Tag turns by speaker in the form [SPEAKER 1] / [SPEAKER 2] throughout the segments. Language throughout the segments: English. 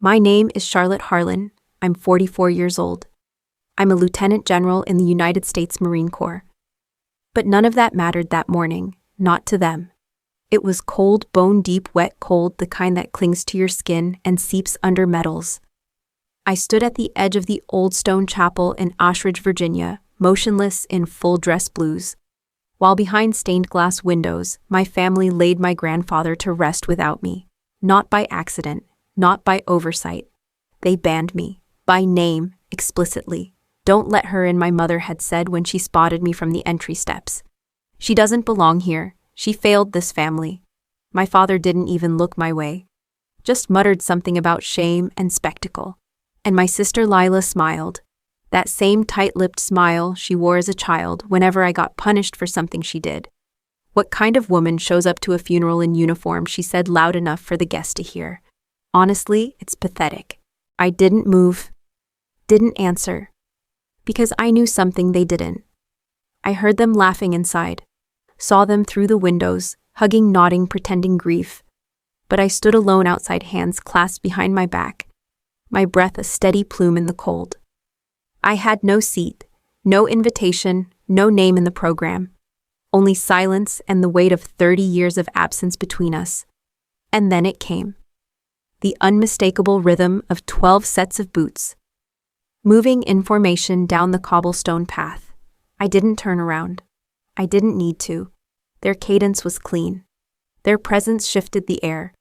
[SPEAKER 1] My name is Charlotte Harlan. I'm 44 years old. I'm a lieutenant general in the United States Marine Corps. But none of that mattered that morning, not to them. It was cold, bone-deep, wet cold, the kind that clings to your skin and seeps under metals. I stood at the edge of the old stone chapel in Oshridge, Virginia, motionless in full dress blues. While behind stained glass windows, my family laid my grandfather to rest without me. Not by accident, not by oversight. They banned me, by name, explicitly. "Don't let her in," my mother had said when she spotted me from the entry steps. "She doesn't belong here. She failed this family." My father didn't even look my way. Just muttered something about shame and spectacle. And my sister Lila smiled. That same tight-lipped smile she wore as a child whenever I got punished for something she did. "What kind of woman shows up to a funeral in uniform?" she said loud enough for the guests to hear. Honestly, it's pathetic. I didn't move, didn't answer. Because I knew something they didn't. I heard them laughing inside, saw them through the windows, hugging, nodding, pretending grief. But I stood alone outside, hands clasped behind my back, my breath a steady plume in the cold. I had no seat, no invitation, no name in the program, only silence and the weight of 30 years of absence between us. And then it came. The unmistakable rhythm of 12 sets of boots, moving in formation down the cobblestone path. I didn't turn around. I didn't need to. Their cadence was clean. Their presence shifted the air.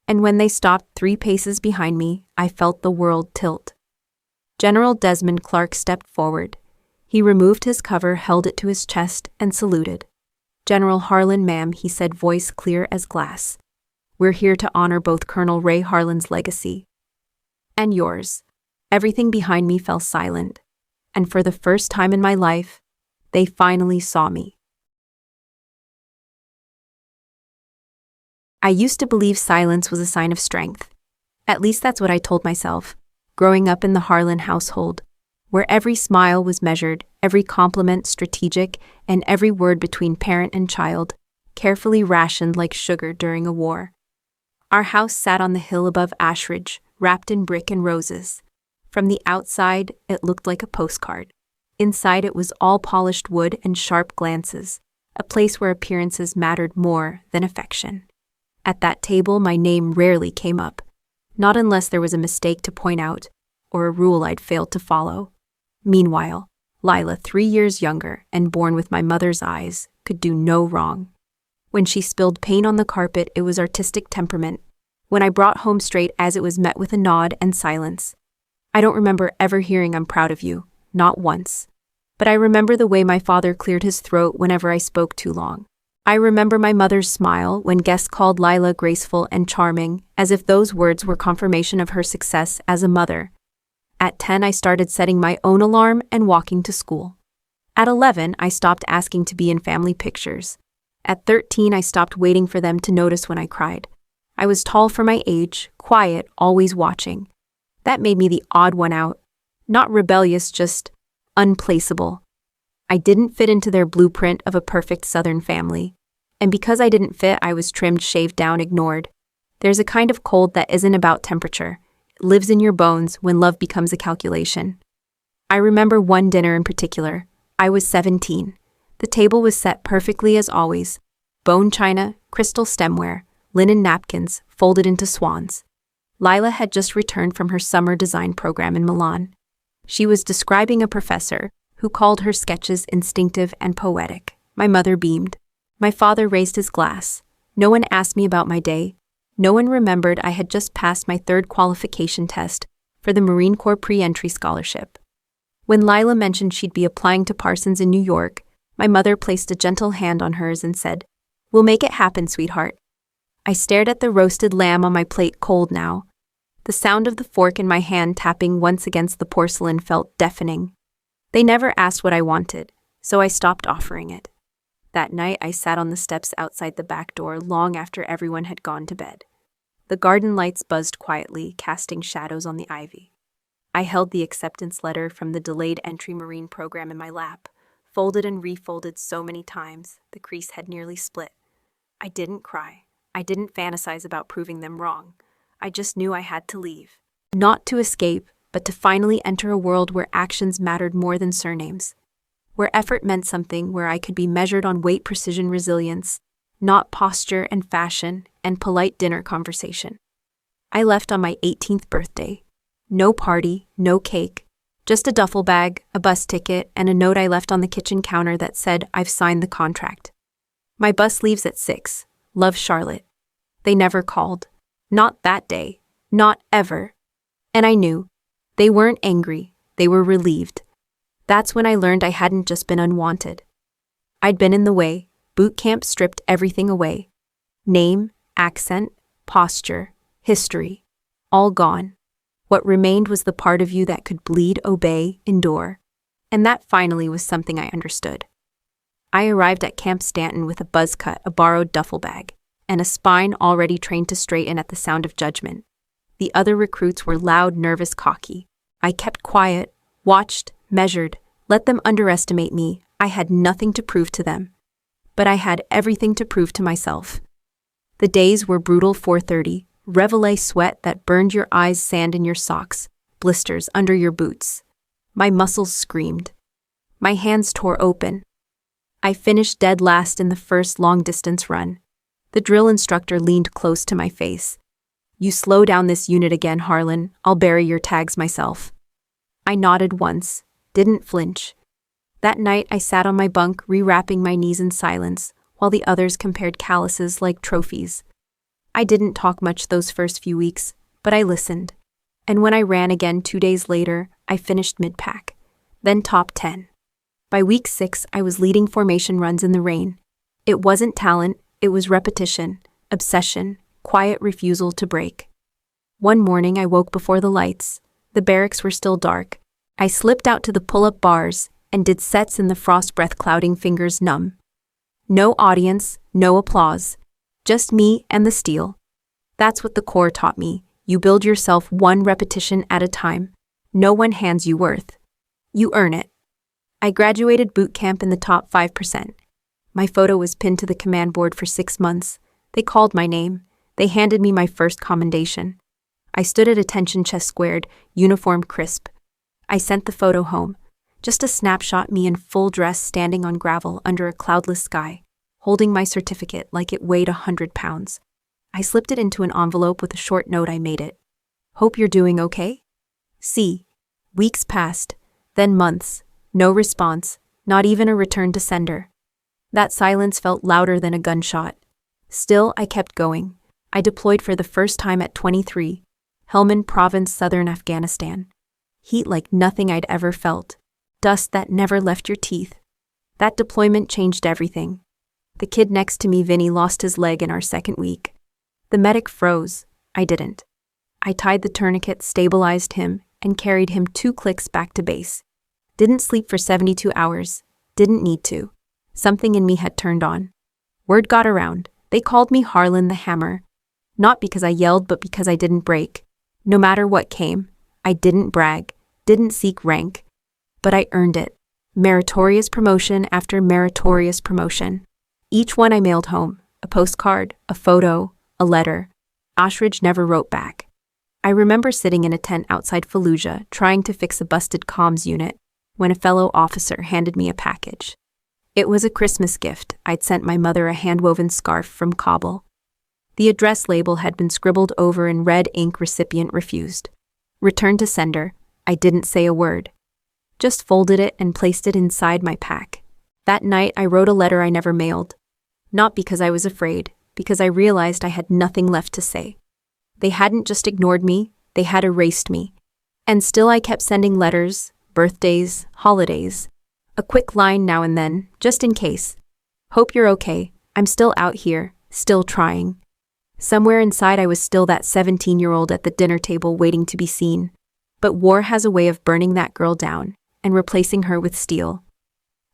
[SPEAKER 1] And when they stopped 3 paces behind me, I felt the world tilt. General Desmond Clark stepped forward. He removed his cover, held it to his chest, and saluted. "General Harlan, ma'am," he said, voice clear as glass. "We're here to honor both Colonel Ray Harlan's legacy and yours." Everything behind me fell silent, and for the first time in my life, they finally saw me. I used to believe silence was a sign of strength. At least that's what I told myself, growing up in the Harlan household, where every smile was measured, every compliment strategic, and every word between parent and child carefully rationed like sugar during a war. Our house sat on the hill above Ashridge, wrapped in brick and roses. From the outside, it looked like a postcard. Inside, it was all polished wood and sharp glances, a place where appearances mattered more than affection. At that table, my name rarely came up, not unless there was a mistake to point out or a rule I'd failed to follow. Meanwhile, Lila, 3 years younger and born with my mother's eyes, could do no wrong. When she spilled paint on the carpet, it was artistic temperament. When I brought home straight A's, it was met with a nod and silence. I don't remember ever hearing "I'm proud of you," not once. But I remember the way my father cleared his throat whenever I spoke too long. I remember my mother's smile when guests called Lila graceful and charming, as if those words were confirmation of her success as a mother. At 10, I started setting my own alarm and walking to school. At 11, I stopped asking to be in family pictures. At 13, I stopped waiting for them to notice when I cried. I was tall for my age, quiet, always watching. That made me the odd one out. Not rebellious, just unplaceable. I didn't fit into their blueprint of a perfect Southern family. And because I didn't fit, I was trimmed, shaved down, ignored. There's a kind of cold that isn't about temperature. It lives in your bones when love becomes a calculation. I remember one dinner in particular. I was 17. The table was set perfectly as always. Bone china, crystal stemware, linen napkins, folded into swans. Lila had just returned from her summer design program in Milan. She was describing a professor who called her sketches instinctive and poetic. My mother beamed. My father raised his glass. No one asked me about my day. No one remembered I had just passed my 3rd qualification test for the Marine Corps pre-entry scholarship. When Lila mentioned she'd be applying to Parsons in New York, my mother placed a gentle hand on hers and said, "We'll make it happen, sweetheart." I stared at the roasted lamb on my plate, cold now. The sound of the fork in my hand tapping once against the porcelain felt deafening. They never asked what I wanted, so I stopped offering it. That night, I sat on the steps outside the back door long after everyone had gone to bed. The garden lights buzzed quietly, casting shadows on the ivy. I held the acceptance letter from the delayed entry Marine program in my lap, folded and refolded so many times, the crease had nearly split. I didn't cry. I didn't fantasize about proving them wrong. I just knew I had to leave. Not to escape, but to finally enter a world where actions mattered more than surnames. Where effort meant something, where I could be measured on weight, precision, resilience, not posture and fashion and polite dinner conversation. I left on my 18th birthday. No party, no cake, just a duffel bag, a bus ticket, and a note I left on the kitchen counter that said, "I've signed the contract." My bus leaves at 6. Love, Charlotte. They never called. Not that day. Not ever. And I knew. They weren't angry. They were relieved. That's when I learned I hadn't just been unwanted. I'd been in the way. Boot camp stripped everything away. Name, accent, posture, history. All gone. What remained was the part of you that could bleed, obey, endure. And that finally was something I understood. I arrived at Camp Stanton with a buzz cut, a borrowed duffel bag, and a spine already trained to straighten at the sound of judgment. The other recruits were loud, nervous, cocky. I kept quiet, watched, measured, let them underestimate me. I had nothing to prove to them. But I had everything to prove to myself. The days were brutal. 4:30, reveille sweat that burned your eyes, sand in your socks, blisters under your boots. My muscles screamed. My hands tore open. I finished dead last in the first long-distance run. The drill instructor leaned close to my face. "You slow down this unit again, Harlan. I'll bury your tags myself." I nodded once, didn't flinch. That night I sat on my bunk, rewrapping my knees in silence, while the others compared calluses like trophies. I didn't talk much those first few weeks, but I listened. And when I ran again 2 days later, I finished mid-pack, then top 10. By week 6, I was leading formation runs in the rain. It wasn't talent, it was repetition, obsession, quiet refusal to break. One morning I woke before the lights. The barracks were still dark. I slipped out to the pull-up bars and did sets in the frost breath, clouding fingers numb. No audience, no applause. Just me and the steel. That's what the Corps taught me. You build yourself one repetition at a time. No one hands you worth. You earn it. I graduated boot camp in the top 5%. My photo was pinned to the command board for 6 months. They called my name. They handed me my first commendation. I stood at attention, chest squared, uniform crisp. I sent the photo home. Just a snapshot, me in full dress standing on gravel under a cloudless sky, holding my certificate like it weighed 100 pounds. I slipped it into an envelope with a short note. I made it. "Hope you're doing okay?" See. Weeks passed, then months. No response, not even a return to sender. That silence felt louder than a gunshot. Still, I kept going. I deployed for the first time at 23, Helmand Province, southern Afghanistan. Heat like nothing I'd ever felt. Dust that never left your teeth. That deployment changed everything. The kid next to me, Vinny, lost his leg in our second week. The medic froze. I didn't. I tied the tourniquet, stabilized him, and carried him 2 clicks back to base. Didn't sleep for 72 hours. Didn't need to. Something in me had turned on. Word got around. They called me Harlan the Hammer. Not because I yelled, but because I didn't break. No matter what came, I didn't brag, didn't seek rank. But I earned it. Meritorious promotion after meritorious promotion. Each one I mailed home. A postcard, a photo, a letter. Ashridge never wrote back. I remember sitting in a tent outside Fallujah, trying to fix a busted comms unit, when a fellow officer handed me a package. It was a Christmas gift. I'd sent my mother a hand-woven scarf from Kabul. The address label had been scribbled over in red ink. Recipient refused. Return to sender. I didn't say a word. Just folded it and placed it inside my pack. That night I wrote a letter I never mailed. Not because I was afraid, because I realized I had nothing left to say. They hadn't just ignored me, they had erased me. And still I kept sending letters, birthdays, holidays. A quick line now and then, just in case. Hope you're okay. I'm still out here, still trying. Somewhere inside I was still that 17-year-old at the dinner table waiting to be seen. But war has a way of burning that girl down and replacing her with steel.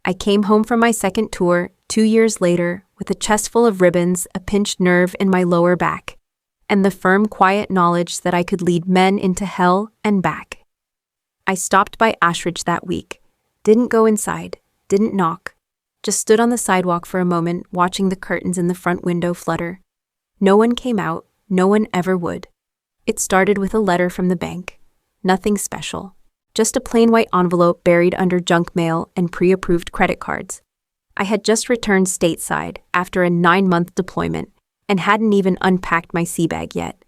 [SPEAKER 1] I came home from my second tour 2 years later with a chest full of ribbons, a pinched nerve in my lower back, and the firm, quiet knowledge that I could lead men into hell and back. I stopped by Ashridge that week. Didn't go inside, didn't knock. Just stood on the sidewalk for a moment, watching the curtains in the front window flutter. No one came out, no one ever would. It started with a letter from the bank. Nothing special. Just a plain white envelope buried under junk mail and pre-approved credit cards. I had just returned stateside after a 9-month deployment and hadn't even unpacked my sea bag yet.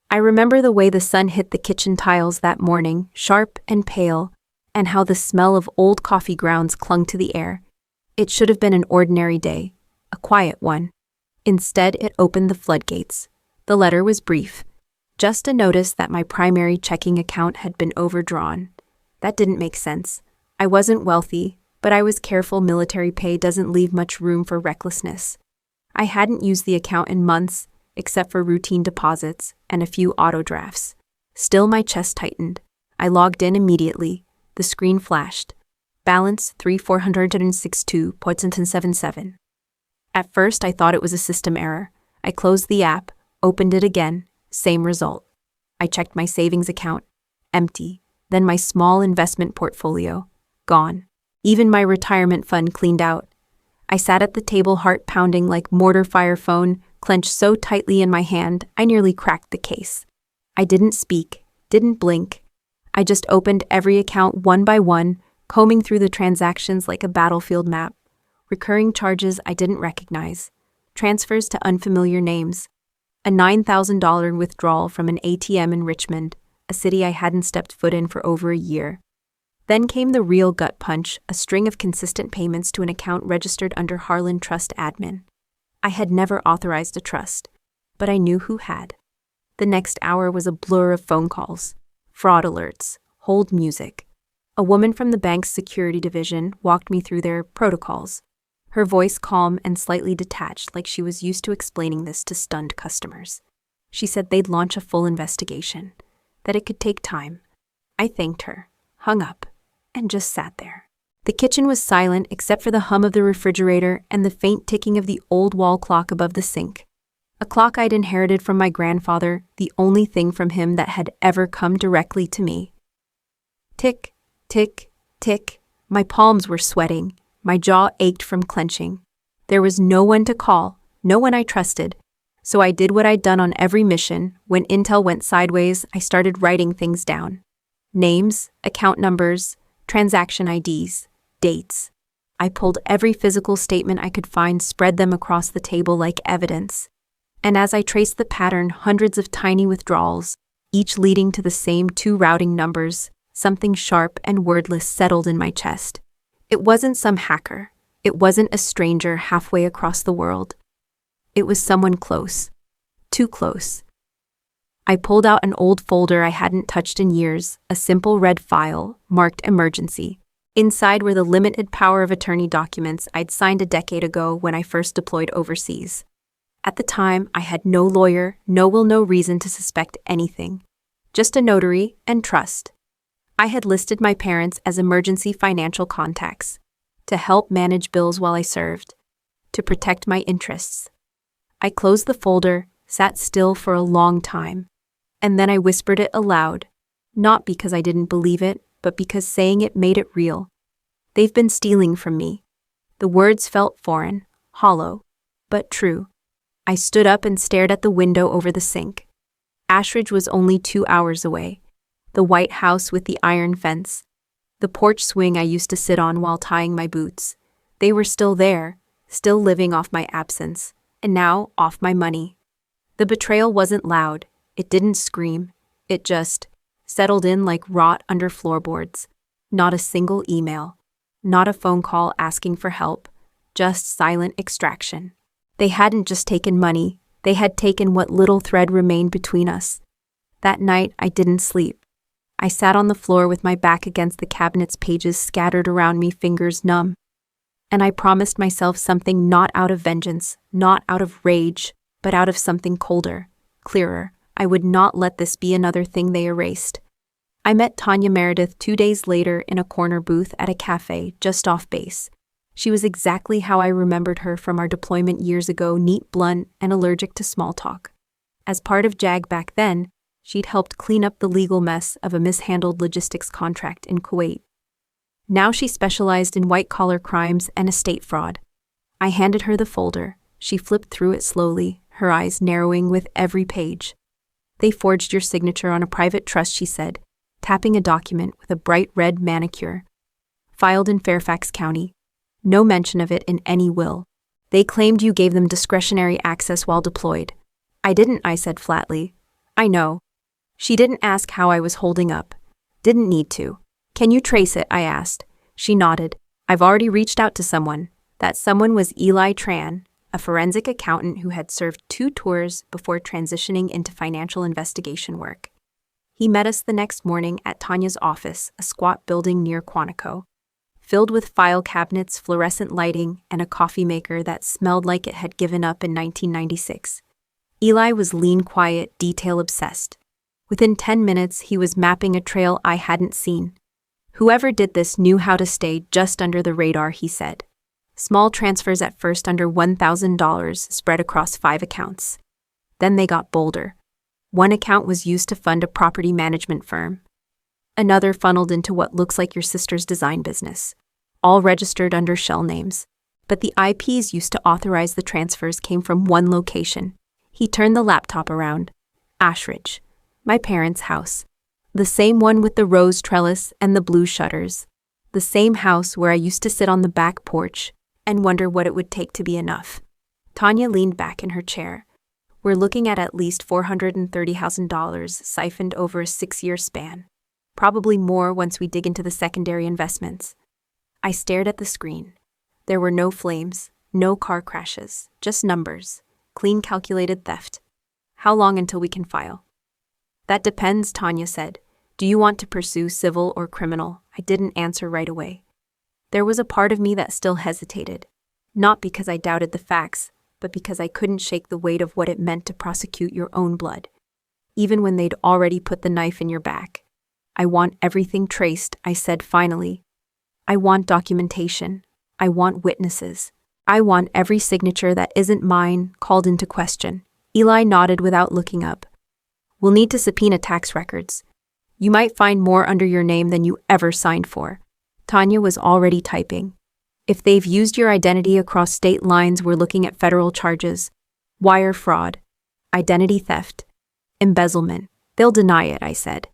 [SPEAKER 1] I remember the way the sun hit the kitchen tiles that morning, sharp and pale, and how the smell of old coffee grounds clung to the air. It should have been an ordinary day, a quiet one. Instead, it opened the floodgates. The letter was brief. Just a notice that my primary checking account had been overdrawn. That didn't make sense. I wasn't wealthy, but I was careful. Military pay doesn't leave much room for recklessness. I hadn't used the account in months, except for routine deposits and a few auto drafts. Still, my chest tightened. I logged in immediately. The screen flashed. Balance 3,462.77. At first, I thought it was a system error. I closed the app, opened it again, same result. I checked my savings account. Empty. Then my small investment portfolio. Gone. Even my retirement fund cleaned out. I sat at the table, heart pounding like mortar fire, phone clenched so tightly in my hand, I nearly cracked the case. I didn't speak, didn't blink. I just opened every account one by one, combing through the transactions like a battlefield map. Recurring charges I didn't recognize. Transfers to unfamiliar names. A $9,000 withdrawal from an ATM in Richmond, a city I hadn't stepped foot in for over a year. Then came the real gut punch, a string of consistent payments to an account registered under Harlan Trust Admin. I had never authorized a trust, but I knew who had. The next hour was a blur of phone calls, fraud alerts, hold music. A woman from the bank's security division walked me through their protocols, her voice calm and slightly detached, like she was used to explaining this to stunned customers. She said they'd launch a full investigation, that it could take time. I thanked her, hung up, and just sat there. The kitchen was silent except for the hum of the refrigerator and the faint ticking of the old wall clock above the sink. A clock I'd inherited from my grandfather, the only thing from him that had ever come directly to me. Tick, tick, tick. My palms were sweating. My jaw ached from clenching. There was no one to call, no one I trusted. So I did what I'd done on every mission. When intel went sideways, I started writing things down. Names, account numbers, transaction IDs, dates. I pulled every physical statement I could find, spread them across the table like evidence. And as I traced the pattern, hundreds of tiny withdrawals, each leading to the same 2 routing numbers, something sharp and wordless settled in my chest. It wasn't some hacker. It wasn't a stranger halfway across the world. It was someone close. Too close. I pulled out an old folder I hadn't touched in years, a simple red file, marked emergency. Inside were the limited power of attorney documents I'd signed a decade ago when I first deployed overseas. At the time, I had no lawyer, no reason to suspect anything. Just a notary and trust. I had listed my parents as emergency financial contacts, to help manage bills while I served, to protect my interests. I closed the folder, sat still for a long time, and then I whispered it aloud, not because I didn't believe it, but because saying it made it real. They've been stealing from me. The words felt foreign, hollow, but true. I stood up and stared at the window over the sink. Ashridge was only 2 hours away. The white house with the iron fence. The porch swing I used to sit on while tying my boots. They were still there, still living off my absence, and now off my money. The betrayal wasn't loud. It didn't scream. It just settled in like rot under floorboards. Not a single email. Not a phone call asking for help. Just silent extraction. They hadn't just taken money. They had taken what little thread remained between us. That night, I didn't sleep. I sat on the floor with my back against the cabinet's pages scattered around me, fingers numb. And I promised myself something, not out of vengeance, not out of rage, but out of something colder, clearer. I would not let this be another thing they erased. I met Tanya Meredith 2 days later in a corner booth at a cafe just off base. She was exactly how I remembered her from our deployment years ago, neat, blunt, and allergic to small talk. As part of JAG back then, she'd helped clean up the legal mess of a mishandled logistics contract in Kuwait. Now she specialized in white-collar crimes and estate fraud. I handed her the folder. She flipped through it slowly, her eyes narrowing with every page. They forged your signature on a private trust, she said, tapping a document with a bright red manicure. Filed in Fairfax County. No mention of it in any will. They claimed you gave them discretionary access while deployed. I didn't, I said flatly. I know. She didn't ask how I was holding up. Didn't need to. Can you trace it? I asked. She nodded. I've already reached out to someone. That someone was Eli Tran, a forensic accountant who had served 2 tours before transitioning into financial investigation work. He met us the next morning at Tanya's office, a squat building near Quantico, filled with file cabinets, fluorescent lighting, and a coffee maker that smelled like it had given up in 1996. Eli was lean, quiet, detail-obsessed. Within 10 minutes, he was mapping a trail I hadn't seen. Whoever did this knew how to stay just under the radar, he said. Small transfers at first under $1,000 spread across 5 accounts. Then they got bolder. One account was used to fund a property management firm. Another funneled into what looks like your sister's design business, all registered under shell names. But the IPs used to authorize the transfers came from one location. He turned the laptop around. Ashridge, my parents' house. The same one with the rose trellis and the blue shutters. The same house where I used to sit on the back porch and wonder what it would take to be enough. Tanya leaned back in her chair. We're looking at least $430,000 siphoned over a 6-year span. Probably more once we dig into the secondary investments. I stared at the screen. There were no flames, no car crashes, just numbers. Clean calculated theft. How long until we can file? That depends, Tanya said. Do you want to pursue civil or criminal? I didn't answer right away. There was a part of me that still hesitated. Not because I doubted the facts, but because I couldn't shake the weight of what it meant to prosecute your own blood. Even when they'd already put the knife in your back. I want everything traced, I said finally. I want documentation. I want witnesses. I want every signature that isn't mine called into question. Eli nodded without looking up. We'll need to subpoena tax records. You might find more under your name than you ever signed for. Tanya was already typing. If they've used your identity across state lines, we're looking at federal charges. Wire fraud. Identity theft. Embezzlement. They'll deny it, I said.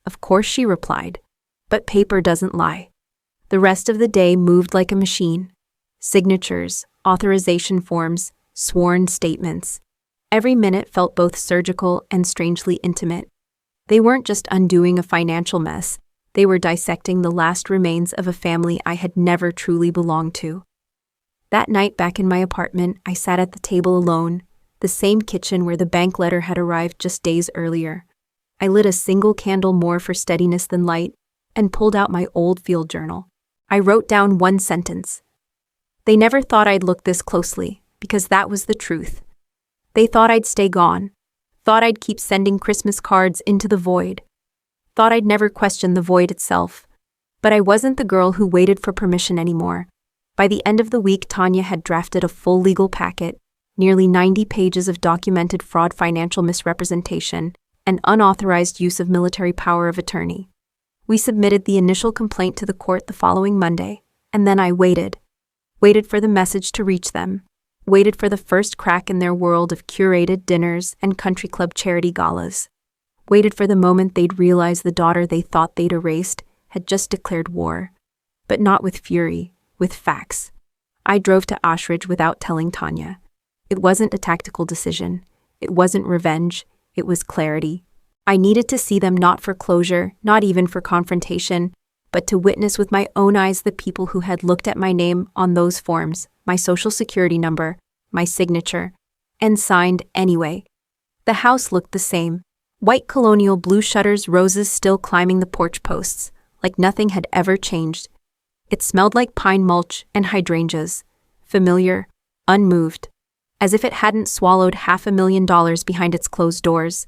[SPEAKER 1] Of course, she replied. But paper doesn't lie. The rest of the day moved like a machine. Signatures, authorization forms, sworn statements. Every minute felt both surgical and strangely intimate. They weren't just undoing a financial mess. They were dissecting the last remains of a family I had never truly belonged to. That night back in my apartment, I sat at the table alone, the same kitchen where the bank letter had arrived just days earlier. I lit a single candle more for steadiness than light and pulled out my old field journal. I wrote down one sentence. They never thought I'd look this closely, because that was the truth. They thought I'd stay gone, thought I'd keep sending Christmas cards into the void, thought I'd never question the void itself. But I wasn't the girl who waited for permission anymore. By the end of the week, Tanya had drafted a full legal packet, nearly 90 pages of documented fraud, financial misrepresentation, and unauthorized use of military power of attorney. We submitted the initial complaint to the court the following Monday, and then I waited for the message to reach them, waited for the first crack in their world of curated dinners and country club charity galas, waited for the moment they'd realize the daughter they thought they'd erased had just declared war, but not with fury, with facts. I drove to Ashridge without telling Tanya. It wasn't a tactical decision. It wasn't revenge. It was clarity. I needed to see them not for closure, not even for confrontation, but to witness with my own eyes the people who had looked at my name on those forms, my social security number, my signature, and signed anyway. The house looked the same. White colonial blue shutters, roses still climbing the porch posts, like nothing had ever changed. It smelled like pine mulch and hydrangeas, familiar, unmoved, as if it hadn't swallowed $500,000 behind its closed doors.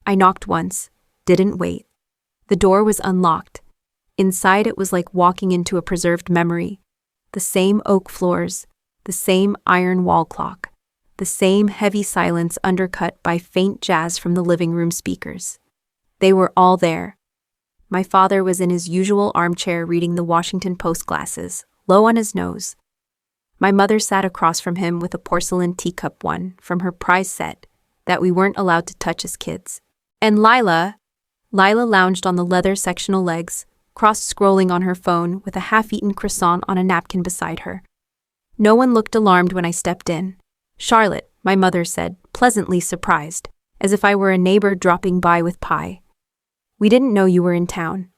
[SPEAKER 1] I knocked once, didn't wait. The door was unlocked. Inside it was like walking into a preserved memory. The same oak floors, the same iron wall clock, the same heavy silence undercut by faint jazz from the living room speakers. They were all there. My father was in his usual armchair reading the Washington Post, glasses, low on his nose. My mother sat across from him with a porcelain teacup, one from her prize set that we weren't allowed to touch as kids. And Lila lounged on the leather sectional legs, cross-scrolling on her phone with a half-eaten croissant on a napkin beside her. No one looked alarmed when I stepped in. "Charlotte," my mother said, pleasantly surprised, as if I were a neighbor dropping by with pie. "We didn't know you were in town."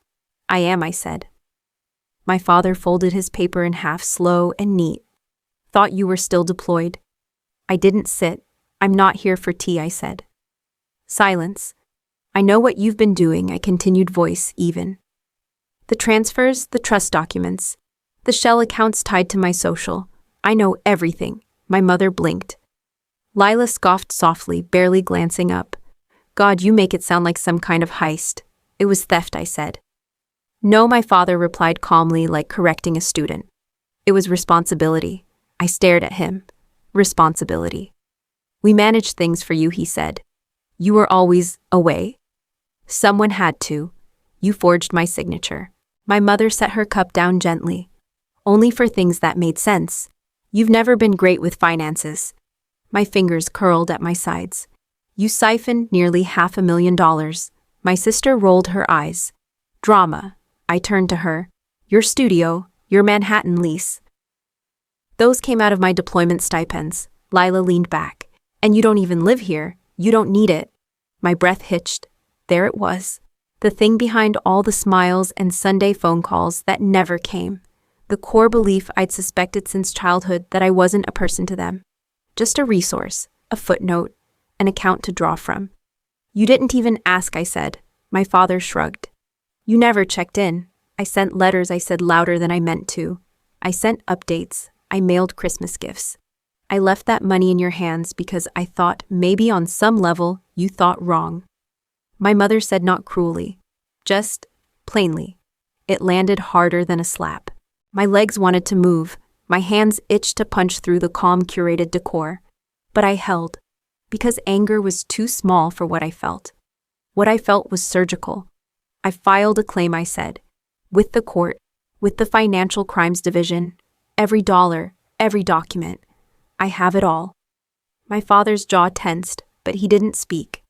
[SPEAKER 1] "I am," I said. My father folded his paper in half, slow and neat. "Thought you were still deployed." I didn't sit. "I'm not here for tea," I said. Silence. "I know what you've been doing," I continued, voice even. "The transfers, the trust documents, the shell accounts tied to my social. I know everything." My mother blinked. Lila scoffed softly, barely glancing up. "God, you make it sound like some kind of heist." "It was theft," I said. "No," my father replied calmly, like correcting a student. "It was responsibility." I stared at him. "Responsibility." "We managed things for you," he said. "You were always away." "Someone had to." "You forged my signature." My mother set her cup down gently. "Only for things that made sense. You've never been great with finances." My fingers curled at my sides. "You siphoned nearly $500,000. My sister rolled her eyes. "Drama." I turned to her. "Your studio, your Manhattan lease. Those came out of my deployment stipends." Lila leaned back. "And you don't even live here. You don't need it." My breath hitched. There it was. The thing behind all the smiles and Sunday phone calls that never came. The core belief I'd suspected since childhood that I wasn't a person to them. Just a resource, a footnote, an account to draw from. "You didn't even ask," I said. My father shrugged. "You never checked in." "I sent letters," I said louder than I meant to. "I sent updates. I mailed Christmas gifts. I left that money in your hands because I thought maybe on some level you thought wrong." My mother said, not cruelly, just plainly. It landed harder than a slap. My legs wanted to move. My hands itched to punch through the calm, curated decor. But I held, because anger was too small for what I felt. What I felt was surgical. "I filed a claim," I said. "With the court, with the Financial Crimes Division. Every dollar, every document. I have it all." My father's jaw tensed, but he didn't speak.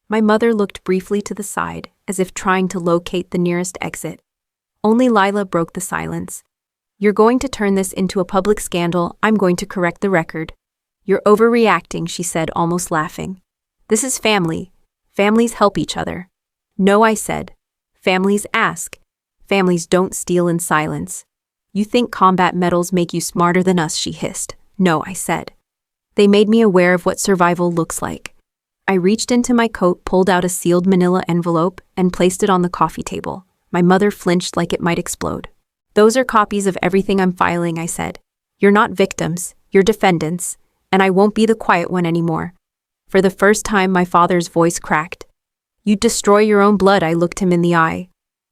[SPEAKER 1] My mother looked briefly to the side, as if trying to locate the nearest exit. Only Lila broke the silence. "You're going to turn this into a public scandal. I'm going to correct the record." "You're overreacting," she said, almost laughing. "This is family. Families help each other." "No," I said. "Families ask. Families don't steal in silence." "You think combat medals make you smarter than us," she hissed. "No," I said. "They made me aware of what survival looks like." I reached into my coat, pulled out a sealed manila envelope, and placed it on the coffee table. My mother flinched like it might explode. "Those are copies of everything I'm filing," I said. "You're not victims, you're defendants, and I won't be the quiet one anymore." For the first time, my father's voice cracked. "You'd destroy your own blood," I looked him in the eye.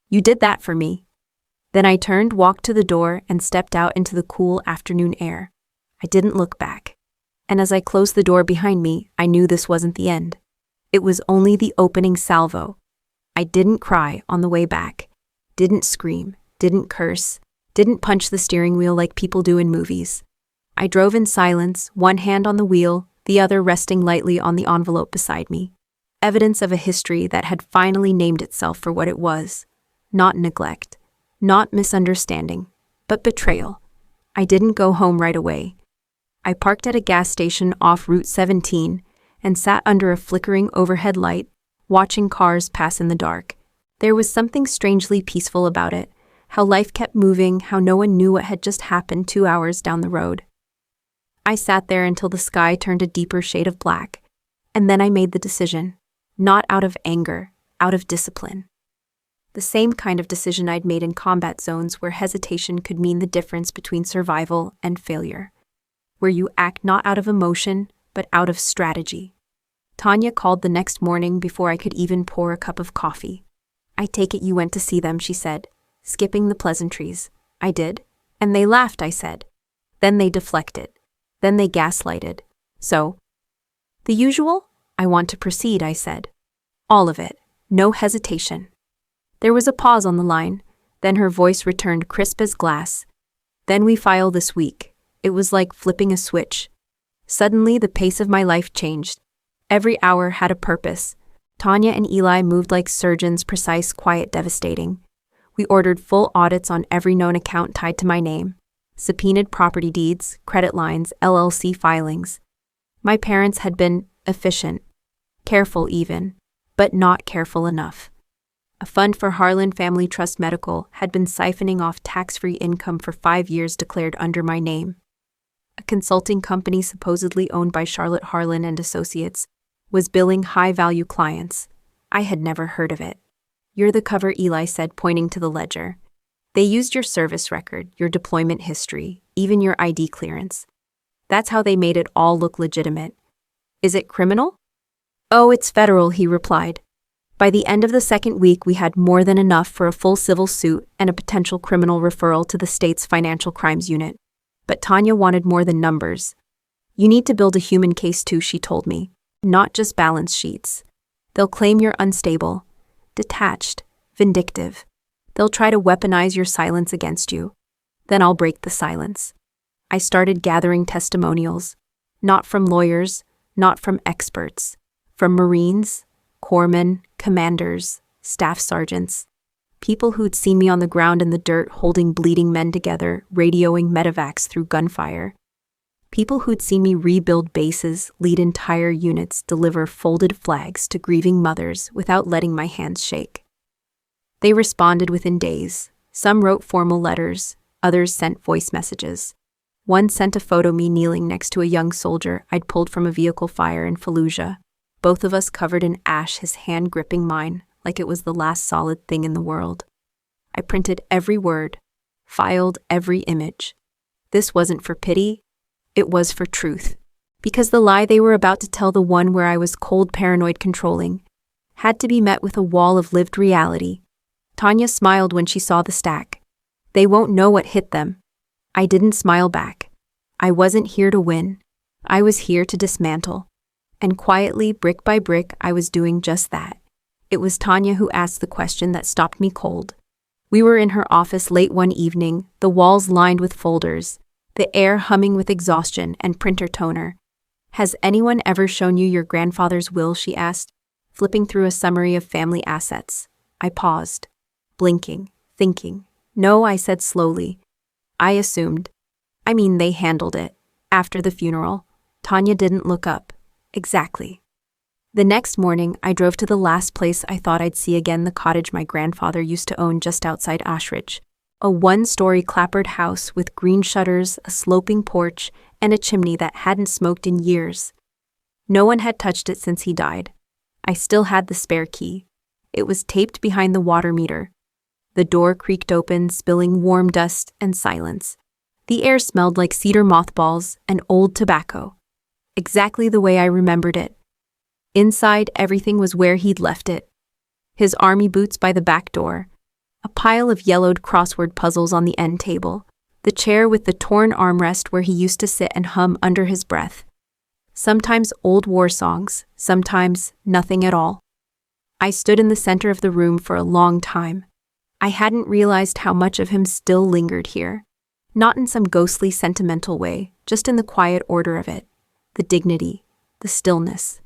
[SPEAKER 1] "You did that for me." Then I turned, walked to the door, and stepped out into the cool afternoon air. I didn't look back. And as I closed the door behind me, I knew this wasn't the end. It was only the opening salvo. I didn't cry on the way back, didn't scream, didn't curse, didn't punch the steering wheel like people do in movies. I drove in silence, one hand on the wheel, the other resting lightly on the envelope beside me. Evidence of a history that had finally named itself for what it was. Not neglect, not misunderstanding, but betrayal. I didn't go home right away. I parked at a gas station off Route 17 and sat under a flickering overhead light, watching cars pass in the dark. There was something strangely peaceful about it, how life kept moving, how no one knew what had just happened 2 hours down the road. I sat there until the sky turned a deeper shade of black, and then I made the decision, not out of anger, out of discipline. The same kind of decision I'd made in combat zones where hesitation could mean the difference between survival and failure. Where you act not out of emotion, but out of strategy. Tanya called the next morning before I could even pour a cup of coffee. "I take it you went to see them," she said, skipping the pleasantries. "I did. And they laughed," I said. Then they deflected. Then they gaslighted. "So?" "The usual?" "I want to proceed," I said. "All of it. No hesitation." There was a pause on the line, then her voice returned crisp as glass. "Then we file this week." It was like flipping a switch. Suddenly, the pace of my life changed. Every hour had a purpose. Tanya and Eli moved like surgeons, precise, quiet, devastating. We ordered full audits on every known account tied to my name, subpoenaed property deeds, credit lines, LLC filings. My parents had been efficient, careful even, but not careful enough. A fund for Harlan Family Trust Medical had been siphoning off tax-free income for 5 years declared under my name. A consulting company supposedly owned by Charlotte Harlan and Associates was billing high-value clients. I had never heard of it. "You're the cover," Eli said, pointing to the ledger. "They used your service record, your deployment history, even your ID clearance. That's how they made it all look legitimate. Is it criminal?" "Oh, it's federal," he replied. By the end of the second week, we had more than enough for a full civil suit and a potential criminal referral to the state's financial crimes unit. But Tanya wanted more than numbers. "You need to build a human case too," she told me, "not just balance sheets. They'll claim you're unstable, detached, vindictive. They'll try to weaponize your silence against you. Then I'll break the silence." I started gathering testimonials, not from lawyers, not from experts, from Marines, corpsmen, commanders, staff sergeants, people who'd seen me on the ground in the dirt holding bleeding men together, radioing medevacs through gunfire. People who'd seen me rebuild bases, lead entire units, deliver folded flags to grieving mothers without letting my hands shake. They responded within days. Some wrote formal letters, others sent voice messages. One sent a photo of me kneeling next to a young soldier I'd pulled from a vehicle fire in Fallujah, both of us covered in ash, his hand gripping mine like it was the last solid thing in the world. I printed every word, filed every image. This wasn't for pity, it was for truth. Because the lie they were about to tell, the one where I was cold, paranoid, controlling, had to be met with a wall of lived reality. Tanya smiled when she saw the stack. "They won't know what hit them." I didn't smile back. I wasn't here to win. I was here to dismantle. And quietly, brick by brick, I was doing just that. It was Tanya who asked the question that stopped me cold. We were in her office late one evening, the walls lined with folders, the air humming with exhaustion and printer toner. "Has anyone ever shown you your grandfather's will?" she asked, flipping through a summary of family assets. I paused, blinking, thinking. "No," I said slowly. "I assumed. They handled it. After the funeral." Tanya didn't look up. "Exactly." The next morning, I drove to the last place I thought I'd see again, the cottage my grandfather used to own just outside Ashridge. A one-story clapboard house with green shutters, a sloping porch, and a chimney that hadn't smoked in years. No one had touched it since he died. I still had the spare key. It was taped behind the water meter. The door creaked open, spilling warm dust and silence. The air smelled like cedar mothballs and old tobacco. Exactly the way I remembered it. Inside, everything was where he'd left it. His army boots by the back door, a pile of yellowed crossword puzzles on the end table, the chair with the torn armrest where he used to sit and hum under his breath. Sometimes old war songs, sometimes nothing at all. I stood in the center of the room for a long time. I hadn't realized how much of him still lingered here. Not in some ghostly, sentimental way, just in the quiet order of it. The dignity, the stillness.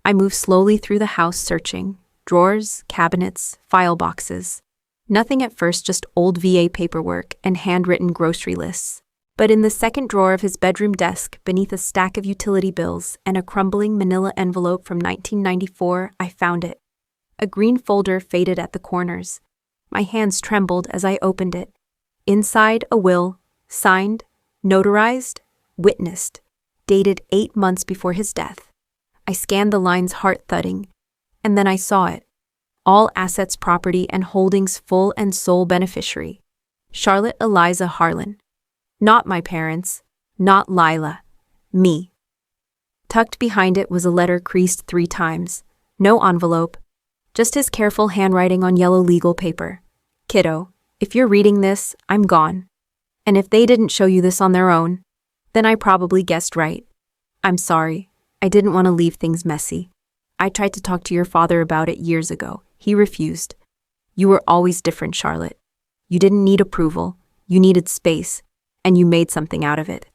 [SPEAKER 1] I moved slowly through the house, searching. Drawers, cabinets, file boxes. Nothing at first, just old VA paperwork and handwritten grocery lists. But in the second drawer of his bedroom desk, beneath a stack of utility bills and a crumbling manila envelope from 1994, I found it. A green folder faded at the corners. My hands trembled as I opened it. Inside, a will, signed, notarized, witnessed, dated 8 months before his death. I scanned the lines, heart thudding, and then I saw it. All assets, property, and holdings, full and sole beneficiary. Charlotte Eliza Harlan. Not my parents, not Lila, me. Tucked behind it was a letter creased 3 times. No envelope, just his careful handwriting on yellow legal paper. "Kiddo, if you're reading this, I'm gone. And if they didn't show you this on their own, then I probably guessed right. I'm sorry. I didn't want to leave things messy. I tried to talk to your father about it years ago. He refused. You were always different, Charlotte. You didn't need approval. You needed space. And you made something out of it.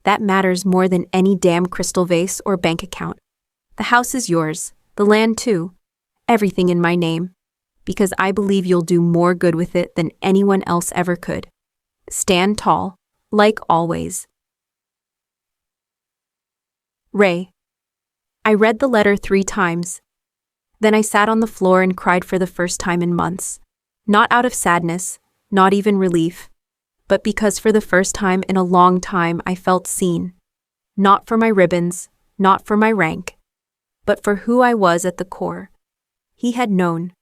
[SPEAKER 1] That matters more than any damn crystal vase or bank account. The house is yours. The land, too. everything in my name, because I believe you'll do more good with it than anyone else ever could. Stand tall, like always. Ray. I read the letter 3 times. Then I sat on the floor and cried for the first time in months. Not out of sadness, not even relief, but because for the first time in a long time I felt seen. Not for my ribbons, not for my rank, but for who I was at the core. He had known.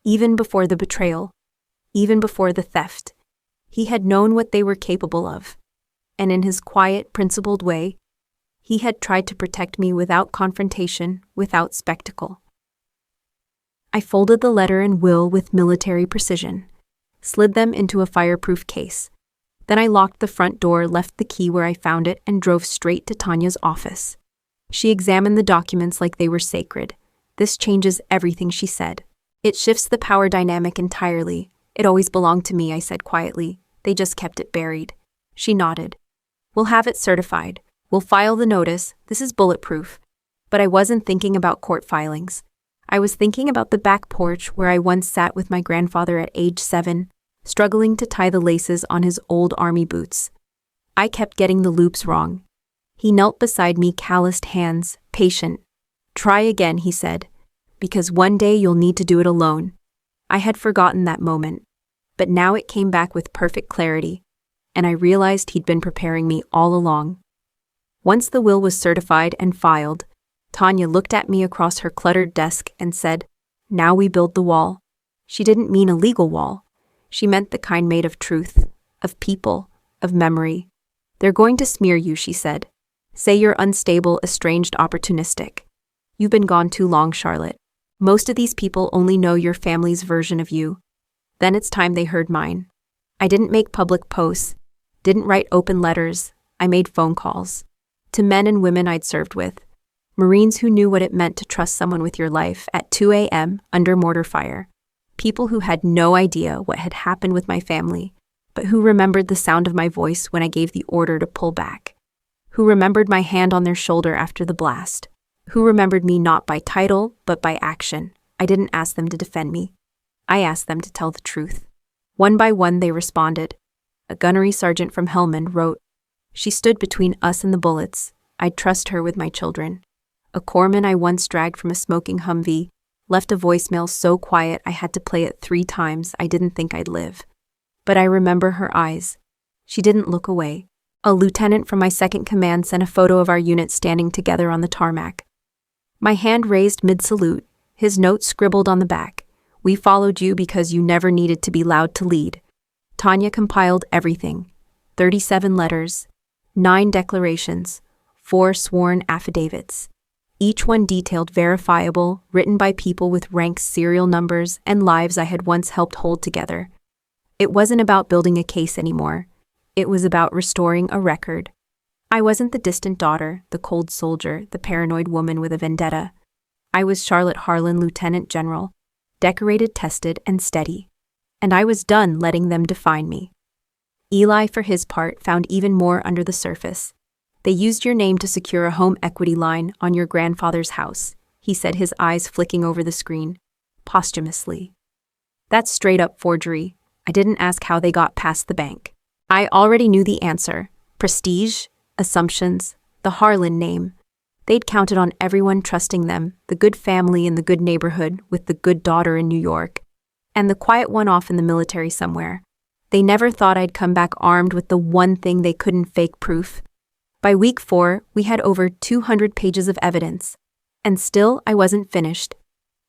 [SPEAKER 1] Even before the betrayal, even before the theft, he had known what they were capable of. And in his quiet, principled way, he had tried to protect me without confrontation, without spectacle. I folded the letter and will with military precision, slid them into a fireproof case. Then I locked the front door, left the key where I found it, and drove straight to Tanya's office. She examined the documents like they were sacred. This changes everything, she said. It shifts the power dynamic entirely. It always belonged to me, I said quietly. They just kept it buried. She nodded. We'll have it certified. We'll file the notice. This is bulletproof. But I wasn't thinking about court filings. I was thinking about the back porch where I once sat with my grandfather at age 7, struggling to tie the laces on his old army boots. I kept getting the loops wrong. He knelt beside me, calloused hands, patient. Try again, he said, because one day you'll need to do it alone. I had forgotten that moment, but now it came back with perfect clarity, and I realized he'd been preparing me all along. Once the will was certified and filed, Tanya looked at me across her cluttered desk and said, "Now we build the wall." She didn't mean a legal wall. She meant the kind made of truth, of people, of memory. "They're going to smear you," she said. "Say you're unstable, estranged, opportunistic. You've been gone too long, Charlotte. Most of these people only know your family's version of you." Then it's time they heard mine. I didn't make public posts, didn't write open letters. I made phone calls. To men and women I'd served with. Marines who knew what it meant to trust someone with your life at 2 a.m. under mortar fire. People who had no idea what had happened with my family, but who remembered the sound of my voice when I gave the order to pull back. Who remembered my hand on their shoulder after the blast. Who remembered me not by title, but by action. I didn't ask them to defend me. I asked them to tell the truth. One by one they responded. A gunnery sergeant from Helmand wrote, "She stood between us and the bullets. I'd trust her with my children." A corpsman I once dragged from a smoking Humvee left a voicemail so quiet I had to play it 3 times. I didn't think I'd live. But I remember her eyes. She didn't look away. A lieutenant from my 2nd Command sent a photo of our unit standing together on the tarmac. My hand raised mid-salute, his note scribbled on the back. "We followed you because you never needed to be loud to lead." Tanya compiled everything. 37 letters, 9 declarations, 4 sworn affidavits. Each one detailed, verifiable, written by people with ranks, serial numbers, and lives I had once helped hold together. It wasn't about building a case anymore. It was about restoring a record. I wasn't the distant daughter, the cold soldier, the paranoid woman with a vendetta. I was Charlotte Harlan, Lieutenant General, decorated, tested, and steady. And I was done letting them define me. Eli, for his part, found even more under the surface. "They used your name to secure a home equity line on your grandfather's house," he said, his eyes flicking over the screen. "Posthumously. That's straight-up forgery. I didn't ask how they got past the bank. I already knew the answer. Prestige, assumptions, the Harlan name. They'd counted on everyone trusting them, the good family in the good neighborhood with the good daughter in New York, and the quiet one off in the military somewhere. They never thought I'd come back armed with the one thing they couldn't fake: proof. By week 4, we had over 200 pages of evidence. And still, I wasn't finished.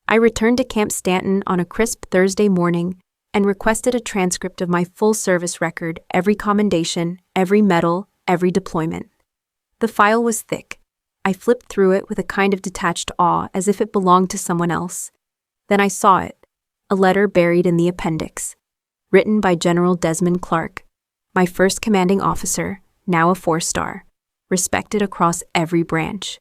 [SPEAKER 1] I returned to Camp Stanton on a crisp Thursday morning and requested a transcript of my full service record, every commendation, every medal, every deployment. The file was thick. I flipped through it with a kind of detached awe, as if it belonged to someone else. Then I saw it, a letter buried in the appendix, written by General Desmond Clark, my first commanding officer, now a 4-star. Respected across every branch.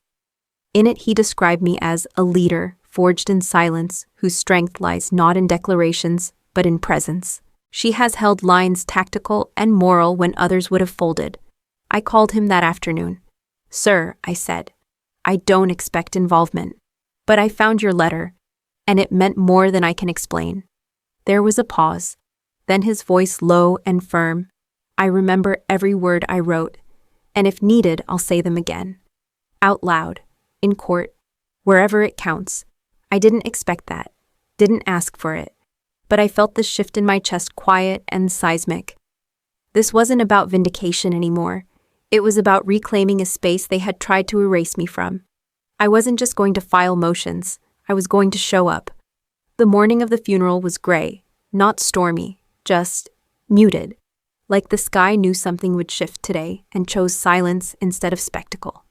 [SPEAKER 1] In it, he described me as a leader forged in silence, whose strength lies not in declarations, but in presence. She has held lines tactical and moral when others would have folded. I called him that afternoon. "Sir," I said, "I don't expect involvement. But I found your letter. and it meant more than I can explain. There was a pause, then his voice low and firm. I remember every word I wrote, and if needed, I'll say them again. Out loud, in court, wherever it counts. I didn't expect that, didn't ask for it, but I felt the shift in my chest quiet and seismic. This wasn't about vindication anymore. It was about reclaiming a space they had tried to erase me from. I wasn't just going to file motions, I was going to show up. The morning of the funeral was gray, not stormy, just muted, like the sky knew something would shift today and chose silence instead of spectacle.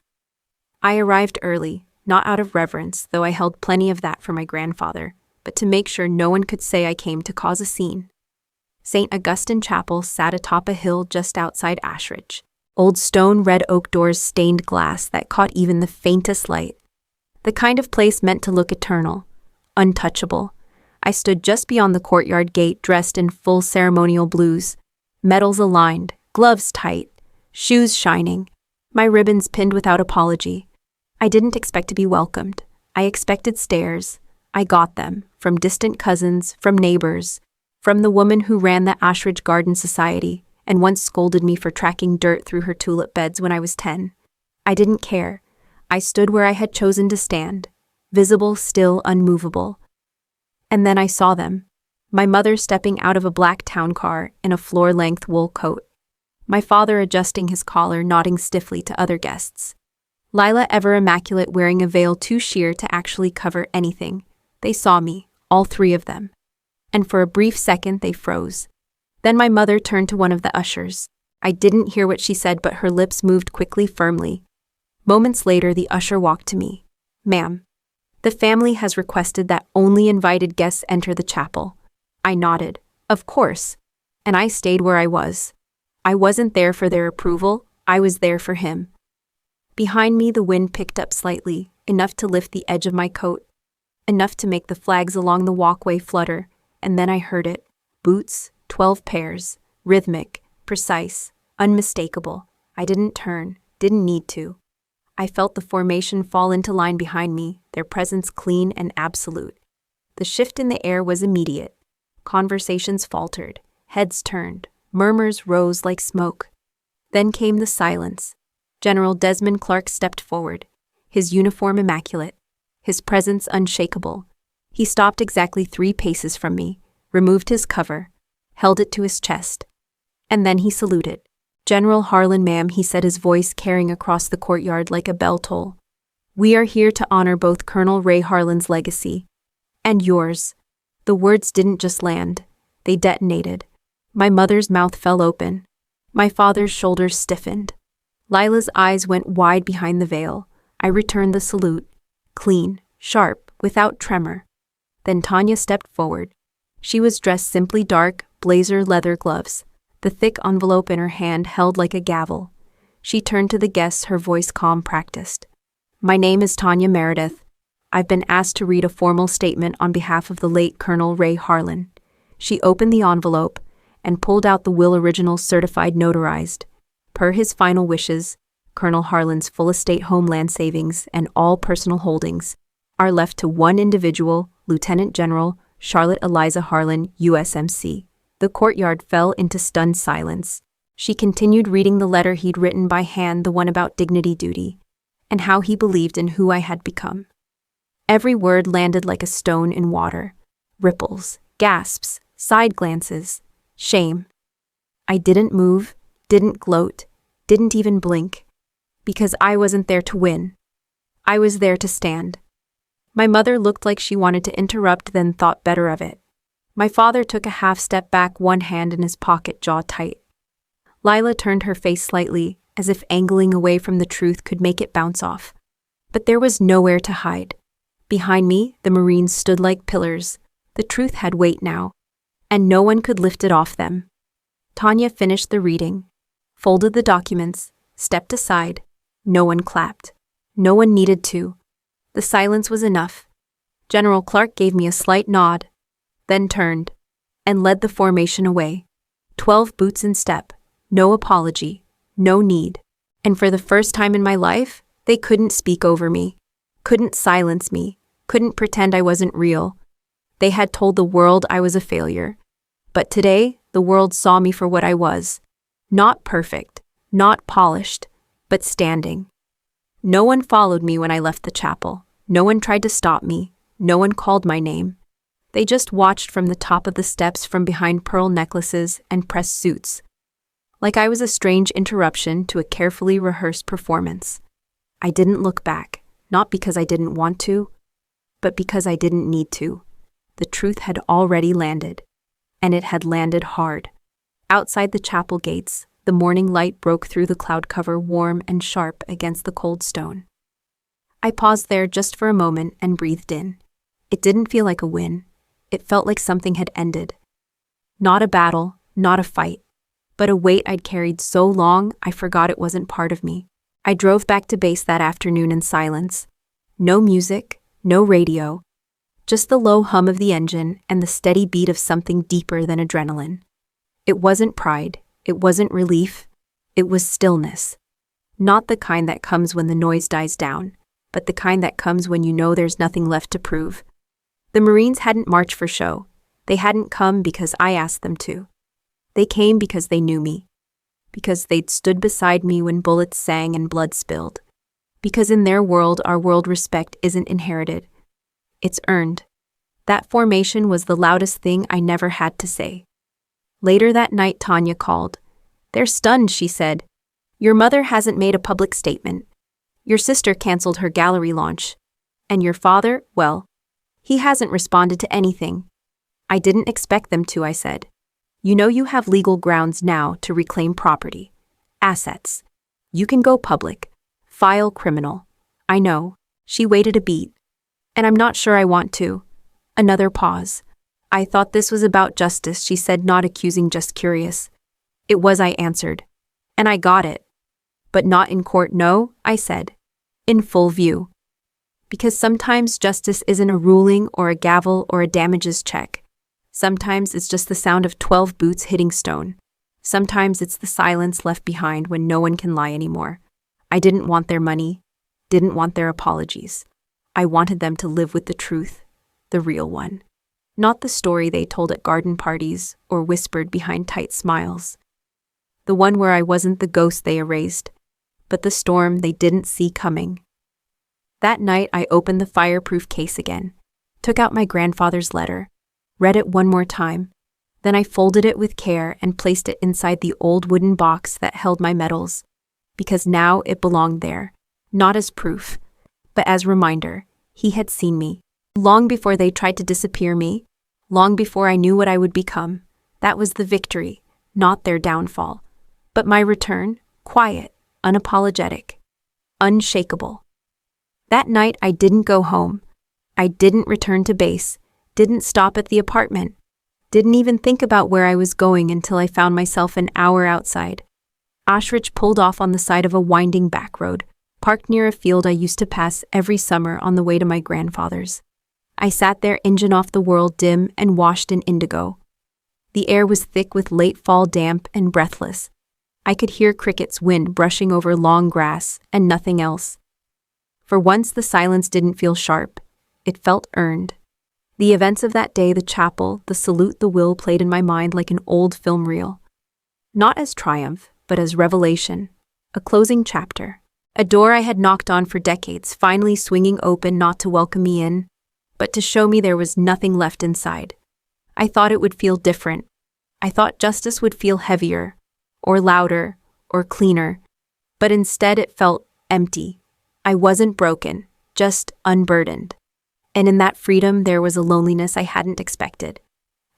[SPEAKER 1] I arrived early, not out of reverence, though I held plenty of that for my grandfather, but to make sure no one could say I came to cause a scene. St. Augustine Chapel sat atop a hill just outside Ashridge. Old stone red oak doors stained glass that caught even the faintest light. The kind of place meant to look eternal, untouchable. I stood just beyond the courtyard gate dressed in full ceremonial blues, medals aligned, gloves tight, shoes shining, my ribbons pinned without apology. I didn't expect to be welcomed. I expected stares. I got them, from distant cousins, from neighbors, from the woman who ran the Ashridge Garden Society and once scolded me for tracking dirt through her tulip beds when I was 10. I didn't care. I stood where I had chosen to stand, visible, still, unmovable. And then I saw them. My mother stepping out of a black town car in a floor-length wool coat. My father adjusting his collar, nodding stiffly to other guests. Lila, ever immaculate, wearing a veil too sheer to actually cover anything. They saw me, all three of them. And for a brief second they froze. Then my mother turned to one of the ushers. I didn't hear what she said, but her lips moved quickly, firmly. Moments later, the usher walked to me. "Ma'am, the family has requested that only invited guests enter the chapel." I nodded. Of course. And I stayed where I was. I wasn't there for their approval, I was there for him. Behind me, the wind picked up slightly, enough to lift the edge of my coat, enough to make the flags along the walkway flutter, and then I heard it. Boots, 12 pairs, rhythmic, precise, unmistakable. I didn't turn, didn't need to. I felt the formation fall into line behind me, their presence clean and absolute. The shift in the air was immediate. Conversations faltered, heads turned, murmurs rose like smoke. Then came the silence. General Desmond Clark stepped forward, his uniform immaculate, his presence unshakable. He stopped exactly 3 paces from me, removed his cover, held it to his chest. And then he saluted. "General Harlan, ma'am," he said, his voice carrying across the courtyard like a bell toll. "We are here to honor both Colonel Ray Harlan's legacy and yours." The words didn't just land, they detonated. My mother's mouth fell open. My father's shoulders stiffened. Lila's eyes went wide behind the veil. I returned the salute, clean, sharp, without tremor. Then Tanya stepped forward. She was dressed simply, dark, blazer, leather gloves, the thick envelope in her hand held like a gavel. She turned to the guests, her voice calm, practiced. "My name is Tanya Meredith. I've been asked to read a formal statement on behalf of the late Colonel Ray Harlan." She opened the envelope and pulled out the will, original, certified, notarized. Per his final wishes, Colonel Harlan's full estate, homeland savings, and all personal holdings are left to one individual, Lieutenant General Charlotte Eliza Harlan, USMC. The courtyard fell into stunned silence. She continued reading the letter he'd written by hand, the one about dignity, duty, and how he believed in who I had become. Every word landed like a stone in water. Ripples, gasps, side glances, shame. I didn't move, didn't gloat, didn't even blink, because I wasn't there to win. I was there to stand. My mother looked like she wanted to interrupt, then thought better of it. My father took a half step back, one hand in his pocket, jaw tight. Lila turned her face slightly, as if angling away from the truth could make it bounce off. But there was nowhere to hide. Behind me, the Marines stood like pillars. The truth had weight now, and no one could lift it off them. Tanya finished the reading, folded the documents, stepped aside. No one clapped. No one needed to. The silence was enough. General Clark gave me a slight nod, then turned and led the formation away. 12 boots in step, no apology, no need. And for the first time in my life, they couldn't speak over me, couldn't silence me, couldn't pretend I wasn't real. They had told the world I was a failure. But today, the world saw me for what I was. Not perfect, not polished, but standing. No one followed me when I left the chapel. No one tried to stop me. No one called my name. They just watched from the top of the steps from behind pearl necklaces and pressed suits. Like I was a strange interruption to a carefully rehearsed performance. I didn't look back, not because I didn't want to, but because I didn't need to. The truth had already landed, and it had landed hard. Outside the chapel gates, the morning light broke through the cloud cover warm and sharp against the cold stone. I paused there just for a moment and breathed in. It didn't feel like a win. It felt like something had ended. Not a battle, not a fight, but a weight I'd carried so long I forgot it wasn't part of me. I drove back to base that afternoon in silence. No music, no radio, just the low hum of the engine and the steady beat of something deeper than adrenaline. It wasn't pride, it wasn't relief, it was stillness. Not the kind that comes when the noise dies down, but the kind that comes when you know there's nothing left to prove. The Marines hadn't marched for show. They hadn't come because I asked them to. They came because they knew me. Because they'd stood beside me when bullets sang and blood spilled. Because in their world, our world respect isn't inherited. It's earned. That formation was the loudest thing I never had to say. Later that night, Tanya called. "They're stunned," she said. "Your mother hasn't made a public statement. Your sister canceled her gallery launch. And your father, well, he hasn't responded to anything." "I didn't expect them to," I said. "You know you have legal grounds now to reclaim property. Assets. You can go public. File criminal." "I know." She waited a beat. "And I'm not sure I want to." Another pause. "I thought this was about justice," she said, not accusing, just curious. "It was," I answered. "And I got it." "But not in court, no," I said. "In full view." Because sometimes justice isn't a ruling or a gavel or a damages check. Sometimes it's just the sound of 12 boots hitting stone. Sometimes it's the silence left behind when no one can lie anymore. I didn't want their money, didn't want their apologies. I wanted them to live with the truth, the real one. Not the story they told at garden parties or whispered behind tight smiles. The one where I wasn't the ghost they erased, but the storm they didn't see coming. That night I opened the fireproof case again, took out my grandfather's letter, read it one more time, then I folded it with care and placed it inside the old wooden box that held my medals, because now it belonged there, not as proof, but as reminder. He had seen me. Long before they tried to disappear me, long before I knew what I would become. That was the victory, not their downfall. But my return, quiet, unapologetic, unshakable. That night I didn't go home. I didn't return to base, didn't stop at the apartment, didn't even think about where I was going until I found myself an hour outside. Ostrich pulled off on the side of a winding back road, parked near a field I used to pass every summer on the way to my grandfather's. I sat there, engine off the world, dim and washed in indigo. The air was thick with late fall damp and breathless. I could hear crickets' wind brushing over long grass and nothing else. For once the silence didn't feel sharp. It felt earned. The events of that day, the chapel, the salute, the will played in my mind like an old film reel. Not as triumph, but as revelation. A closing chapter. A door I had knocked on for decades, finally swinging open, not to welcome me in, but to show me there was nothing left inside. I thought it would feel different. I thought justice would feel heavier, or louder, or cleaner, but instead it felt empty. I wasn't broken, just unburdened. And in that freedom there was a loneliness I hadn't expected.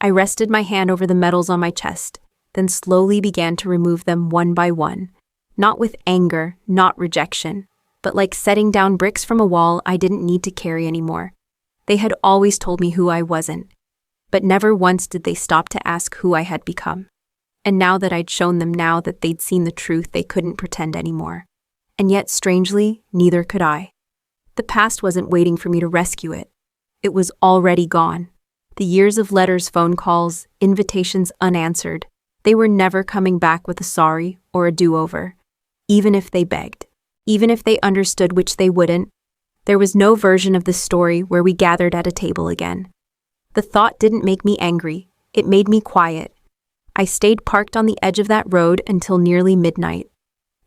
[SPEAKER 1] I rested my hand over the medals on my chest, then slowly began to remove them one by one, not with anger, not rejection, but like setting down bricks from a wall I didn't need to carry anymore. They had always told me who I wasn't, but never once did they stop to ask who I had become. And now that I'd shown them, now that they'd seen the truth, they couldn't pretend anymore. And yet, strangely, neither could I. The past wasn't waiting for me to rescue it. It was already gone. The years of letters, phone calls, invitations unanswered, they were never coming back with a sorry or a do-over. Even if they begged, even if they understood, which they wouldn't, there was no version of the story where we gathered at a table again. The thought didn't make me angry. It made me quiet. I stayed parked on the edge of that road until nearly midnight.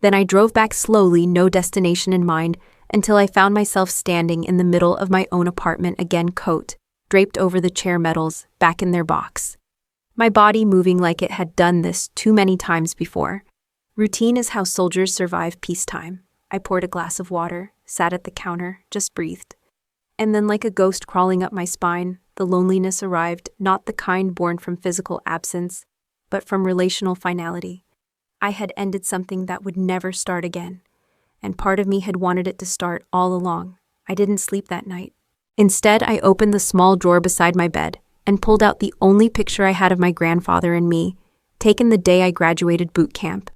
[SPEAKER 1] Then I drove back slowly, no destination in mind, until I found myself standing in the middle of my own apartment again, coat draped over the chair metals, back in their box. My body moving like it had done this too many times before. Routine is how soldiers survive peacetime. I poured a glass of water, sat at the counter, just breathed. And then, like a ghost crawling up my spine, the loneliness arrived, not the kind born from physical absence, but from relational finality. I had ended something that would never start again, and part of me had wanted it to start all along. I didn't sleep that night. Instead, I opened the small drawer beside my bed and pulled out the only picture I had of my grandfather and me, taken the day I graduated boot camp.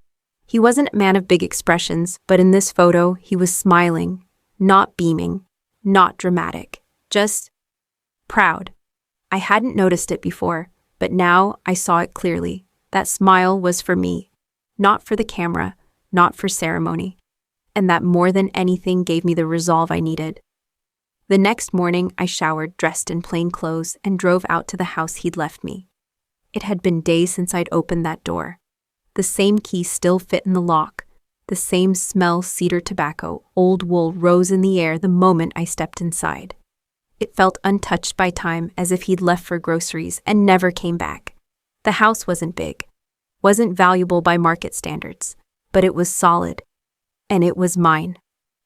[SPEAKER 1] He wasn't a man of big expressions, but in this photo, he was smiling, not beaming, not dramatic, just proud. I hadn't noticed it before, but now I saw it clearly. That smile was for me, not for the camera, not for ceremony, and that more than anything gave me the resolve I needed. The next morning, I showered, dressed in plain clothes, and drove out to the house he'd left me. It had been days since I'd opened that door. The same key still fit in the lock. The same smell, cedar tobacco, old wool rose in the air the moment I stepped inside. It felt untouched by time, as if he'd left for groceries and never came back. The house wasn't big, wasn't valuable by market standards, but it was solid. And it was mine.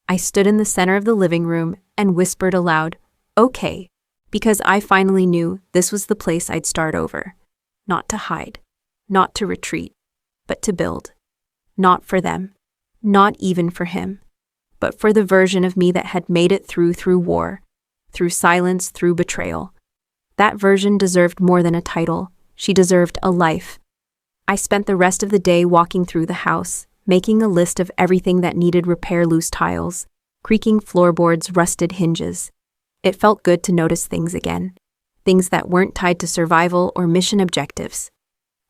[SPEAKER 1] I stood in the center of the living room and whispered aloud, "Okay," because I finally knew this was the place I'd start over. Not to hide, not to retreat, but to build. Not for them, not even for him, but for the version of me that had made it through war, through silence, through betrayal. That version deserved more than a title. She deserved a life. I spent the rest of the day walking through the house, making a list of everything that needed repair: loose tiles, creaking floorboards, rusted hinges. It felt good to notice things again, things that weren't tied to survival or mission objectives.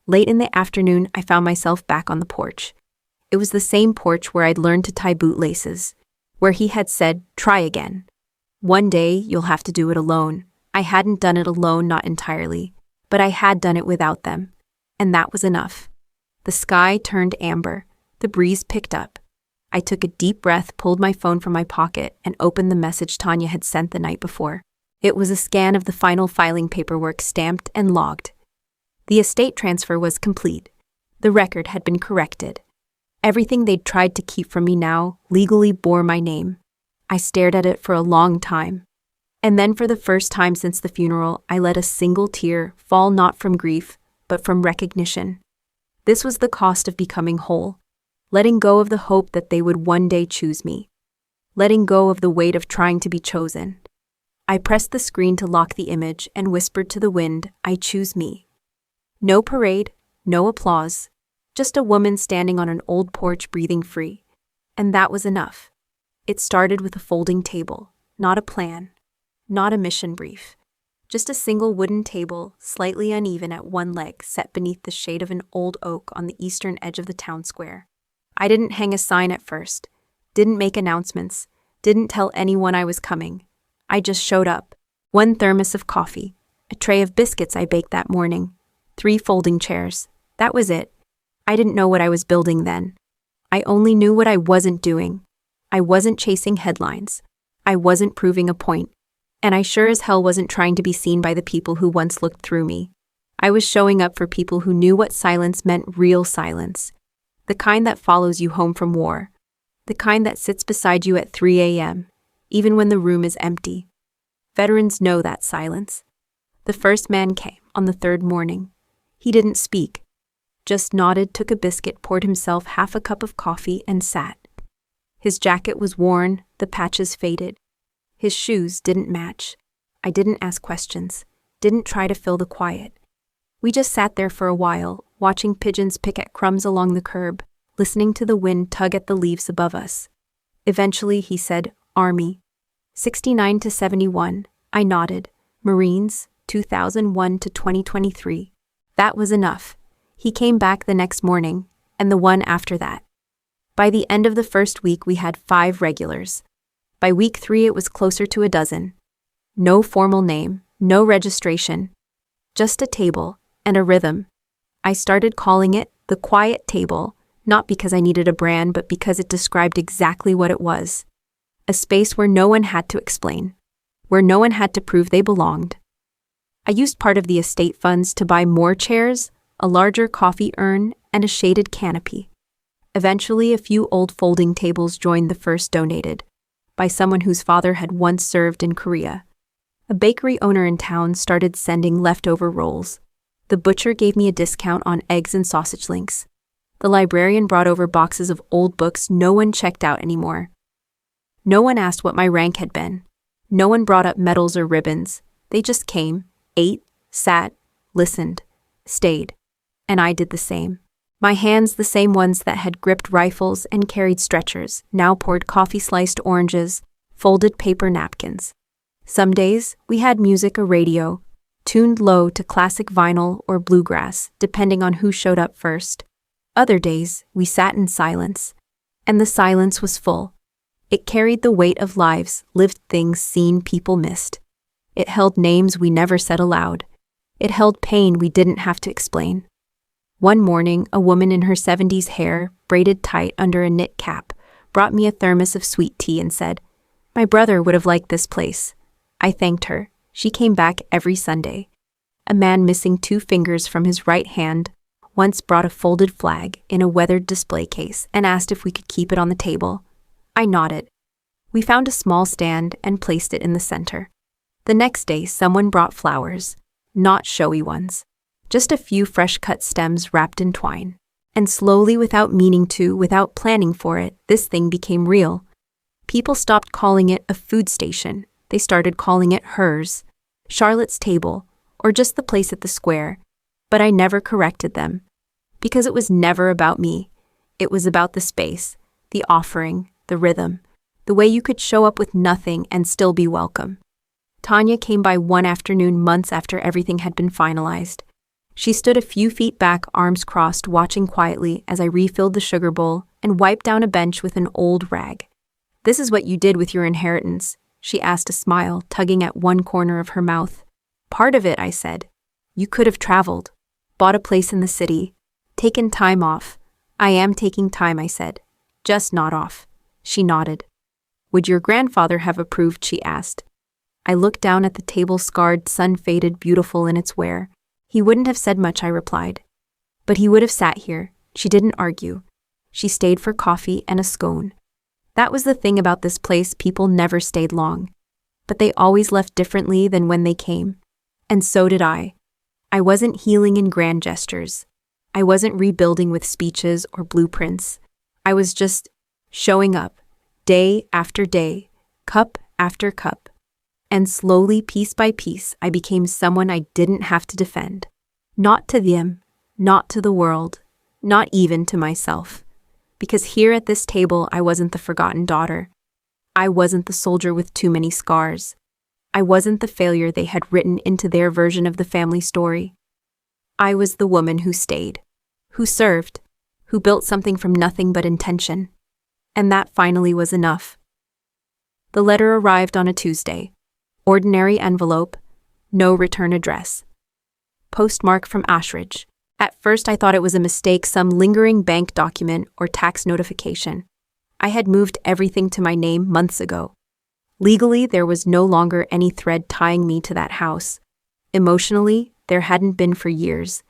[SPEAKER 1] Late in the afternoon, I found myself back on the porch. It was the same porch where I'd learned to tie bootlaces, where he had said, "Try again. One day, you'll have to do it alone." I hadn't done it alone, not entirely, but I had done it without them, and that was enough. The sky turned amber. The breeze picked up. I took a deep breath, pulled my phone from my pocket, and opened the message Tanya had sent the night before. It was a scan of the final filing paperwork, stamped and logged. The estate transfer was complete. The record had been corrected. Everything they'd tried to keep from me now legally bore my name. I stared at it for a long time. And then, for the first time since the funeral, I let a single tear fall, not from grief, but from recognition. This was the cost of becoming whole. Letting go of the hope that they would one day choose me. Letting go of the weight of trying to be chosen. I pressed the screen to lock the image and whispered to the wind, "I choose me." No parade, no applause, just a woman standing on an old porch breathing free. And that was enough. It started with a folding table, not a plan, not a mission brief. Just a single wooden table, slightly uneven at one leg, set beneath the shade of an old oak on the eastern edge of the town square. I didn't hang a sign at first, didn't make announcements, didn't tell anyone I was coming. I just showed up. 1 thermos of coffee, a tray of biscuits I baked that morning, 3 folding chairs. That was it. I didn't know what I was building then. I only knew what I wasn't doing. I wasn't chasing headlines. I wasn't proving a point. And I sure as hell wasn't trying to be seen by the people who once looked through me. I was showing up for people who knew what silence meant, real silence. The kind that follows you home from war. The kind that sits beside you at 3 a.m., even when the room is empty. Veterans know that silence. The first man came on the 3rd morning. He didn't speak, just nodded, took a biscuit, poured himself half a cup of coffee, and sat. His jacket was worn, the patches faded. His shoes didn't match. I didn't ask questions, didn't try to fill the quiet. We just sat there for a while, watching pigeons pick at crumbs along the curb, listening to the wind tug at the leaves above us. Eventually, he said, "Army. 69 to 71. I nodded. Marines, 2001 to 2023. That was enough. He came back the next morning, and the one after that. By the end of the first week, we had 5 regulars. By week 3, it was closer to a dozen. No formal name, No registration. Just a table and a rhythm. I started calling it the quiet table, not because I needed a brand, but because it described exactly what it was. A space where no one had to explain, where no one had to prove they belonged. I used part of the estate funds to buy more chairs, a larger coffee urn, and a shaded canopy. Eventually, a few old folding tables joined the first donated, by someone whose father had once served in Korea. A bakery owner in town started sending leftover rolls. The butcher gave me a discount on eggs and sausage links. The librarian brought over boxes of old books no one checked out anymore. No one asked what my rank had been. No one brought up medals or ribbons. They just came, ate, sat, listened, stayed. And I did the same. My hands, the same ones that had gripped rifles and carried stretchers, now poured coffee-sliced oranges, folded paper napkins. Some days, we had music or radio, tuned low to classic vinyl or bluegrass, depending on who showed up first. Other days, we sat in silence, and the silence was full. It carried the weight of lives, lived things seen people missed. It held names we never said aloud. It held pain we didn't have to explain. One morning, a woman in her 70s, hair braided tight under a knit cap, brought me a thermos of sweet tea and said, "My brother would have liked this place." I thanked her. She came back every Sunday. A man missing 2 fingers from his right hand once brought a folded flag in a weathered display case and asked if we could keep it on the table. I nodded. We found a small stand and placed it in the center. The next day, someone brought flowers, not showy ones. Just a few fresh-cut stems wrapped in twine. And slowly, without meaning to, without planning for it, this thing became real. People stopped calling it a food station. They started calling it hers, Charlotte's table, or just the place at the square. But I never corrected them. Because it was never about me. It was about the space, the offering, the rhythm, the way you could show up with nothing and still be welcome. Tanya came by one afternoon months after everything had been finalized. She stood a few feet back, arms crossed, watching quietly as I refilled the sugar bowl and wiped down a bench with an old rag. "This is what you did with your inheritance," she asked, a smile tugging at one corner of her mouth. "Part of it," I said. "You could have traveled, bought a place in the city, taken time off." "I am taking time," I said. "Just not off." She nodded. "Would your grandfather have approved?" she asked. I looked down at the table, scarred, sun-faded, beautiful in its wear. "He wouldn't have said much," I replied. "But he would have sat here." She didn't argue. She stayed for coffee and a scone. That was the thing about this place, people never stayed long. But they always left differently than when they came. And so did I. I wasn't healing in grand gestures. I wasn't rebuilding with speeches or blueprints. I was just showing up, day after day, cup after cup. And slowly, piece by piece, I became someone I didn't have to defend. Not to them, not to the world, not even to myself. Because here at this table, I wasn't the forgotten daughter. I wasn't the soldier with too many scars. I wasn't the failure they had written into their version of the family story. I was the woman who stayed, who served, who built something from nothing but intention. And that finally was enough. The letter arrived on a Tuesday. Ordinary envelope, no return address. Postmark from Ashridge. At first I thought it was a mistake, some lingering bank document or tax notification. I had moved everything to my name months ago. Legally, there was no longer any thread tying me to that house. Emotionally, there hadn't been for years.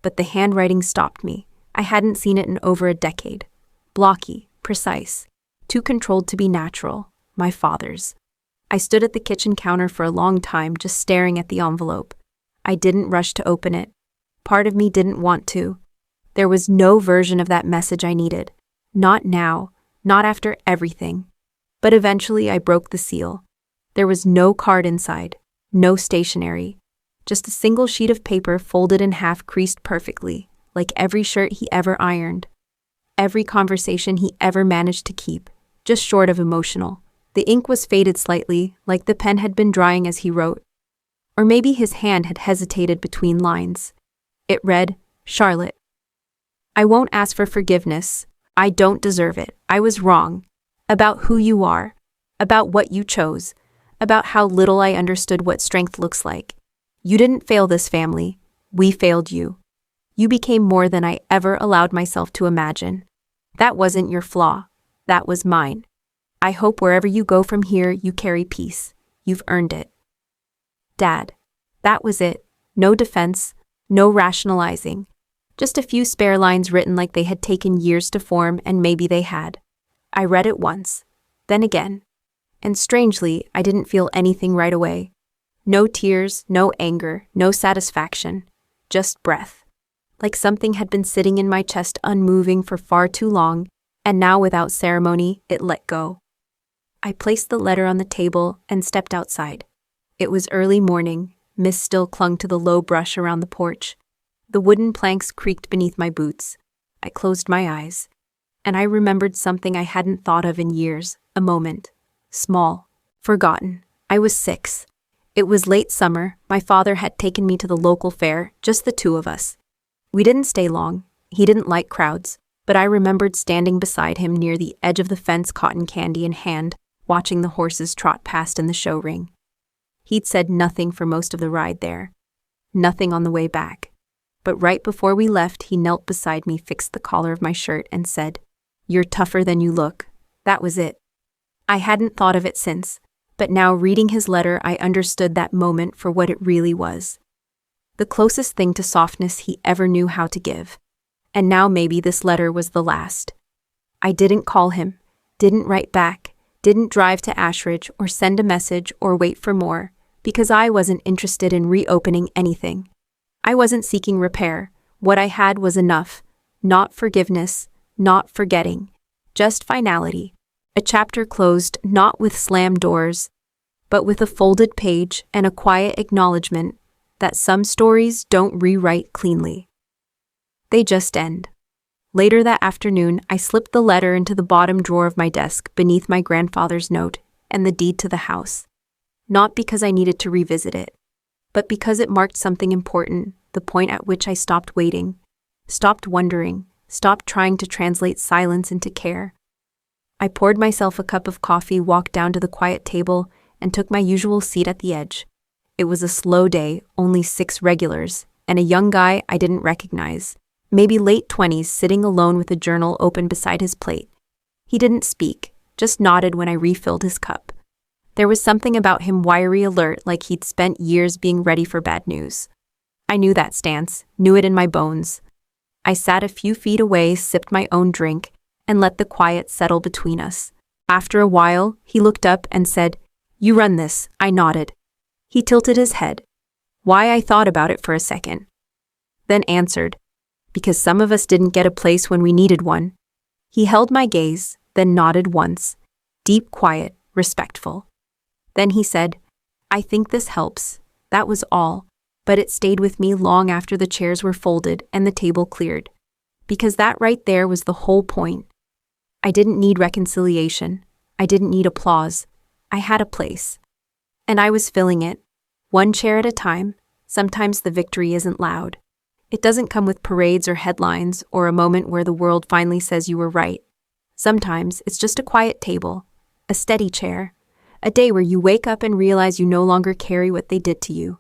[SPEAKER 1] But the handwriting stopped me. I hadn't seen it in over a decade. Blocky, precise, too controlled to be natural, my father's. I stood at the kitchen counter for a long time, just staring at the envelope. I didn't rush to open it. Part of me didn't want to. There was no version of that message I needed. Not now, not after everything. But eventually I broke the seal. There was no card inside, no stationery. Just a single sheet of paper folded in half, creased perfectly, like every shirt he ever ironed. Every conversation he ever managed to keep, just short of emotional. The ink was faded slightly, like the pen had been drying as he wrote. Or maybe his hand had hesitated between lines. It read, "Charlotte, I won't ask for forgiveness. I don't deserve it. I was wrong. About who you are. About what you chose. about how little I understood what strength looks like. You didn't fail this family. We failed you. You became more than I ever allowed myself to imagine. That wasn't your flaw. That was mine. I hope wherever you go from here, you carry peace. You've earned it. Dad. That was it. No defense, no rationalizing. Just a few spare lines written like they had taken years to form, and maybe they had. I read it once, then again. And strangely, I didn't feel anything right away. No tears, no anger, no satisfaction. Just breath. Like something had been sitting in my chest unmoving for far too long, and now without ceremony, it let go. I placed the letter on the table and stepped outside. It was early morning. Mist still clung to the low brush around the porch. The wooden planks creaked beneath my boots. I closed my eyes, and I remembered something I hadn't thought of in years, a moment. Small. Forgotten. I was 6. It was late summer. My father had taken me to the local fair, just the two of us. We didn't stay long. He didn't like crowds, but I remembered standing beside him near the edge of the fence, cotton candy in hand, watching the horses trot past in the show ring. He'd said nothing for most of the ride there. Nothing on the way back. But right before we left, he knelt beside me, fixed the collar of my shirt, and said, "You're tougher than you look." That was it. I hadn't thought of it since, but now reading his letter, I understood that moment for what it really was. The closest thing to softness he ever knew how to give. And now maybe this letter was the last. I didn't call him, didn't write back, didn't drive to Ashridge or send a message or wait for more, because I wasn't interested in reopening anything. I wasn't seeking repair. What I had was enough. Not forgiveness, not forgetting. Just finality. A chapter closed not with slammed doors, but with a folded page and a quiet acknowledgement that some stories don't rewrite cleanly. They just end. Later that afternoon, I slipped the letter into the bottom drawer of my desk beneath my grandfather's note and the deed to the house. Not because I needed to revisit it, but because it marked something important, the point at which I stopped waiting, stopped wondering, stopped trying to translate silence into care. I poured myself a cup of coffee, walked down to the quiet table, and took my usual seat at the edge. It was a slow day, only 6 regulars, and a young guy I didn't recognize, maybe late 20s, sitting alone with a journal open beside his plate. He didn't speak, just nodded when I refilled his cup. There was something about him wiry alert, like he'd spent years being ready for bad news. I knew that stance, knew it in my bones. I sat a few feet away, sipped my own drink, and let the quiet settle between us. After a while, he looked up and said, "You run this." I nodded. He tilted his head. Why, I thought about it for a second. Then answered, "Because some of us didn't get a place when we needed one." He held my gaze, then nodded once. Deep quiet, respectful. Then he said, "I think this helps." That was all, but it stayed with me long after the chairs were folded and the table cleared. Because that right there was the whole point. I didn't need reconciliation. I didn't need applause. I had a place. And I was filling it, one chair at a time. Sometimes the victory isn't loud. It doesn't come with parades or headlines or a moment where the world finally says you were right. Sometimes it's just a quiet table, a steady chair, a day where you wake up and realize you no longer carry what they did to you.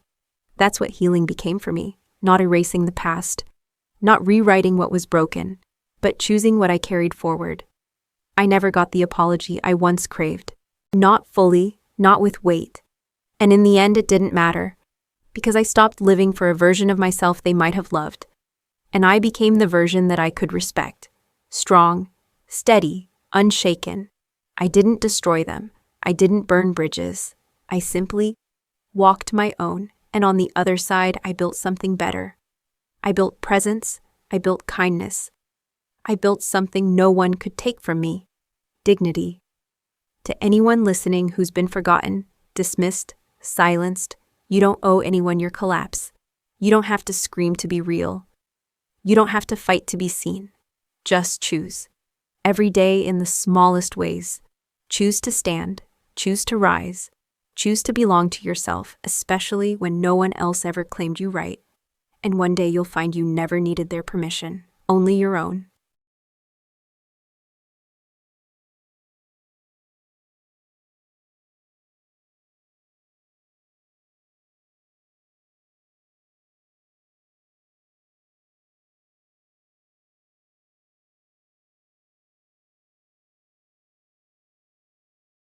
[SPEAKER 1] That's what healing became for me, not erasing the past, not rewriting what was broken, but choosing what I carried forward. I never got the apology I once craved. Not fully, not with weight. And in the end, it didn't matter, because I stopped living for a version of myself they might have loved, and I became the version that I could respect. Strong, steady, unshaken. I didn't destroy them. I didn't burn bridges. I simply walked my own, and on the other side, I built something better. I built presence. I built kindness. I built something no one could take from me. Dignity. To anyone listening who's been forgotten, dismissed, silenced, you don't owe anyone your collapse. You don't have to scream to be real. You don't have to fight to be seen. Just choose. Every day in the smallest ways. Choose to stand. Choose to rise. Choose to belong to yourself, especially when no one else ever claimed you right. And one day you'll find you never needed their permission, only your own.